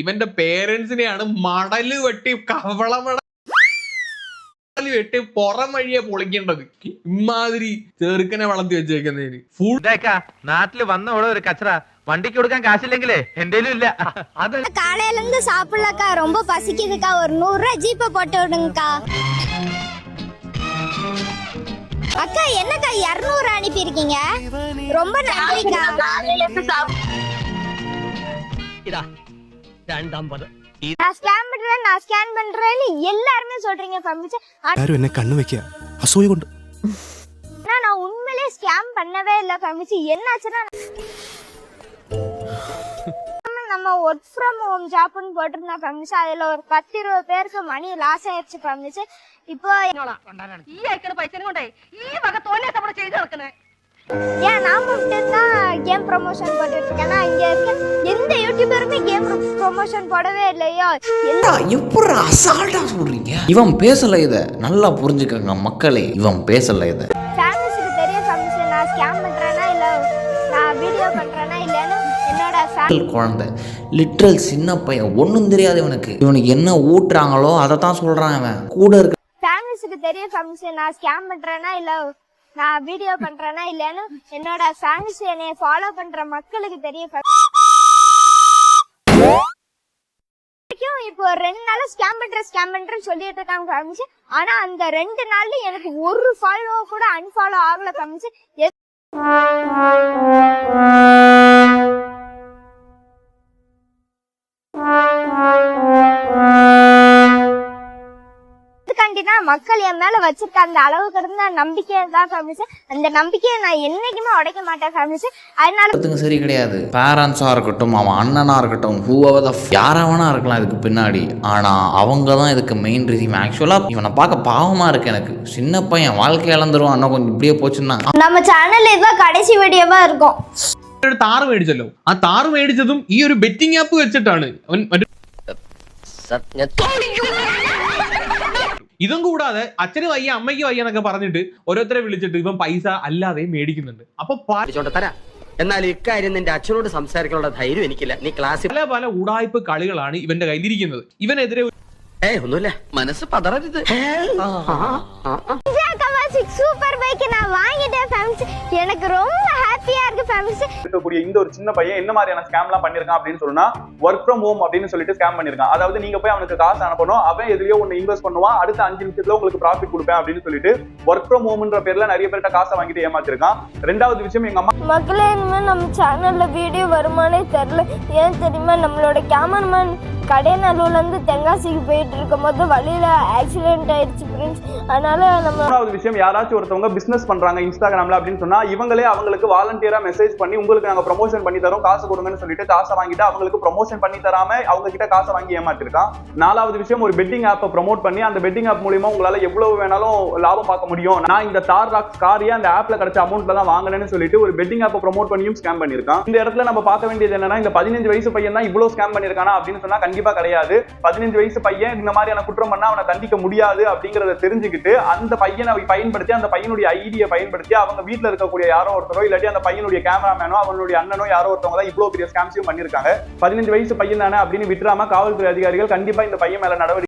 ഇവന്റെ പേരൻസിനെയാണ് മടല് വെട്ടി കവളമട വെട്ടി പുറം വഴിയെ പൊളിക്കേണ്ടത്. ഇമാതിരി ചെറുക്കനെ വളർത്തി വെച്ചേക്കുന്നതിന് നാട്ടില് വന്ന ഒരു കച്ചറ വണ്ടിക്ക് കൊടുക്കാൻ കാശില്ലെങ്കിലേ എന്തേലും ഇല്ല. காலையில இருந்து சாப்பிடலக்கா, ரொம்ப பசிக்குதுக்கா, ஒரு 100 ரூபாய் ஜிபே போட்டு விடுங்கக்கா. அக்கா என்னக்கா 200 அனுப்பி இருக்கீங்க, ரொம்ப நன்றிக்கா. நான் ஸ்கேன் பண்றேன்னு எல்லாருமே சொல்றீங்க ஃபேமிலி. யாரும் என்ன கண்ணு வைக்க அசூய கொண்டு நான் உண்மையிலேயே ஸ்கேம் பண்ணவே இல்ல ஃபேமிலி. என்னாச்சுன்னா நம்ம ஒர்க் ஃப்ரம் ஹோம் ஜாப்னு போட்டிருந்தா ஃபேமிலி, அதுல ஒரு 10-20 பேருக்கு மணி லாஸ் ஆயிடுச்சு ஃபேமிலி. இப்போ ஏன் நான் மட்டும் தான் கேம் ப்ரொமோஷன் போட்டுட்டு இருக்கேன்னா, இங்க இருக்க எந்த யூடியூபருமே கேம் ப்ரொமோஷன் போடவே இல்லையோ. எப்படி அசால்ட்டா சொல்றீங்க? இவன் பேசல, இத நல்லா புரிஞ்சுக்கங்க மக்களே, இவன் பேசல இத. ஃபேமிலிஸ்க்கு தெரியும் ஃபேமிலி, நான் ஸ்கேம் பண்றேனா இல்ல நான் வீடியோ பண்றேனா இல்லன்னு. என்னோட குழந்தை லிட்ரல் சின்ன பையன், ஒன்றும் தெரியாது இவனுக்கு. இவனுக்கு என்ன ஊட்டுறாங்களோ அதை தான் சொல்றான். இவன் கூட இருக்க ஃபேமிலிஸ்க்கு தெரியும் ஃபேமிலி, நான் ஸ்கேம் பண்றேனா இல்ல நான் வீடியோ பண்றேனா இல்லன்னு. என்னோட ஃபேமிலிஸ் என்னைய ஃபாலோ பண்ற மக்களுக்கு தெரியும். இப்போ 2 நாள் ஸ்கேம் பண்றேன்னு சொல்லிட்டு இருக்காங்க ஃபேமிலி. ஆனா அந்த 2 நாள்ல எனக்கு ஒரு ஃபாலோ கூட அன்ஃபாலோ ஆகல ஃபேமிலி. மக்கள் என் மேல வச்சிருக்க அந்த அளவுக்கு இருந்த நம்பிக்கை தான் ஃபேமிலி. அந்த நம்பிக்கையை நான் என்னைக்குமே உடைக்க மாட்டேன் ஃபேமிலி. அதனால சரி கிடையாது. பேரண்ட்ஸா இருக்கட்டும், அவன் அண்ணனா இருக்கட்டும், யாராவனா இருக்கலாம் இதுக்கு பின்னாடி. ஆனா அவங்க தான் இதுக்கு மெயின் ரீசன். ஆக்சுவலா இவனை பார்க்க பாவமா இருக்கு எனக்கு. சின்ன பையன் வாழ்க்கை இழந்துருவான் அண்ணா கொஞ்சம் இப்படியே போச்சுன்னா. நம்ம சேனல்ல இதுதான் கடைசி வீடியோவா இருக்கும். താറ് മേടിച്ചല്ലോ, ആ താറ് മേടിച്ചതും ഈ ഒരു ബെറ്റിംഗ് ആപ്പ് വെച്ചിട്ടാണ്. ഇതും കൂടാതെ അച്ഛന് വയ്യ അമ്മയ്ക്ക് വയ്യ എന്നൊക്കെ പറഞ്ഞിട്ട് ഓരോരുത്തരെ വിളിച്ചിട്ട് ഇവൻ പൈസ അല്ലാതെ മേടിക്കുന്നുണ്ട്. അപ്പൊ എന്നാൽ ഇക്കാര്യം നിന്റെ അച്ഛനോട് സംസാരിക്കാനുള്ള ധൈര്യം എനിക്കില്ല. നീ ക്ലാസ്സിൽ പല പല ഉടായ്പ കളികളാണ് ഇവന്റെ കയ്യിലിരിക്കുന്നത്. ഇവനെതിരെ ഒന്നുമില്ല, മനസ്സ് പതറരുത്. சூப்பர் பைக் நான் வாங்கிட்டேன் ஃபேமிலி. எனக்கு ரொம்ப ஹாப்பியா இருக்கு ஃபேமிலி. இருக்கக்கூடிய இந்த ஒரு சின்ன பையன் என்ன மாதிரியான ஸ்கேம்லாம் பண்ணிருக்கான் அப்படின்னு சொன்னா, ஒர்க் ஃப்ரம் ஹோம் அப்படின்னு சொல்லிட்டு ஸ்கேம் பண்ணிருக்கான். அதாவது நீங்க போய் அவனுக்கு காசு அனுப்பணும், அவன் எதுலயோ ஒன்னு இன்வெஸ்ட் பண்ணுவான், அடுத்த 5 நிமிஷத்துல உங்களுக்கு ப்ராஃபிட் கொடுப்பேன் அப்படின்னு சொல்லிட்டு ஒர்க் ஃப்ரம் ஹோம்ன்ற பேர்ல நிறைய பேர்ட்ட காசை வாங்கிட்டு ஏமாத்திருக்கான். ரெண்டாவது விஷயம், எங்க அம்மா மக்களே இனிமே நம்ம சேனல்ல வீடியோ வருமானே தெரியல. ஏன் தெரியுமா, நம்மளோட கேமராமேன் கடைநல்லூர்ல இருந்து தென்காசிக்கு போயிட்டு இருக்கும் போது வழியில ஆக்சிடென்ட் ஆயிடுச்சு ஃப்ரெண்ட்ஸ். அதனால நம்ம மூணாவது விஷயம், யாராச்சும் ஒருத்தவங்க பிசினஸ் பண்றாங்க இன்ஸ்டாகிராம்ல அப்படின்னு சொன்னா, இவங்களே அவங்களுக்கு வாலண்டியரா மெசேஜ் பண்ணி உங்களுக்கு நாங்க ப்ரமோஷன் பண்ணி தரோம் காசு கொடுங்கன்னு சொல்லிட்டு காசை வாங்கிட்டு அவங்களுக்கு ப்ரமோஷன் பண்ணி தராம அவங்க கிட்ட காசை வாங்கி ஏமாத்திருக்கான். நாலாவது விஷயம், ஒரு பெட்டிங் ஆப்பை ப்ரமோட் பண்ணி அந்த பெட்டிங் ஆப் மூலமா உங்களால எவ்வளவு வேணாலும் லாபம் பார்க்க முடியும், நான் இந்த தார் ராக்ஸ் காரியா அந்த ஆப்ல கிடைச்ச அமௌண்ட்ல தான் வாங்கினேன்னு சொல்லிட்டு ஒரு பெட்டிங் ஆப்பை ப்ரமோட் பண்ணியும் ஸ்கேம் பண்ணிருக்கான். இந்த இடத்துல நம்ம பார்க்க வேண்டியது என்னன்னா, இந்த 15 வயசு பையன் தான் இவ்வளவு ஸ்கேம் பண்ணிருக்கானா அப்படின்னு சொன்னா கண்டிப்பா கிடையாது. 15 வயசு பையன் இந்த மாதிரியான குற்றம் பண்ணா அவனை தண்டிக்க முடியாது அப்படிங்கறத தெரிஞ்சுக்கிட்டு அந்த பையனை பயன்படுத்தி, அந்த பையனுடைய ஐடியை பயன்படுத்தி அவங்க வீட்டுல இருக்கக்கூடிய யாரோ ஒருத்தரோ இல்லாட்டி அந்த பையனுடைய கேமராமேனோ அவனுடைய அண்ணனோ யாரோ ஒருத்தவங்க தான் இவ்வளவு பெரிய ஸ்கேம்ஸையும் பண்ணிருக்காங்க. 15 வயசு பையன் தானே அப்படின்னு விட்டுறாம காவல்துறை அதிகாரிகள் கண்டிப்பா இந்த பையன் மேல நடவடிக்கை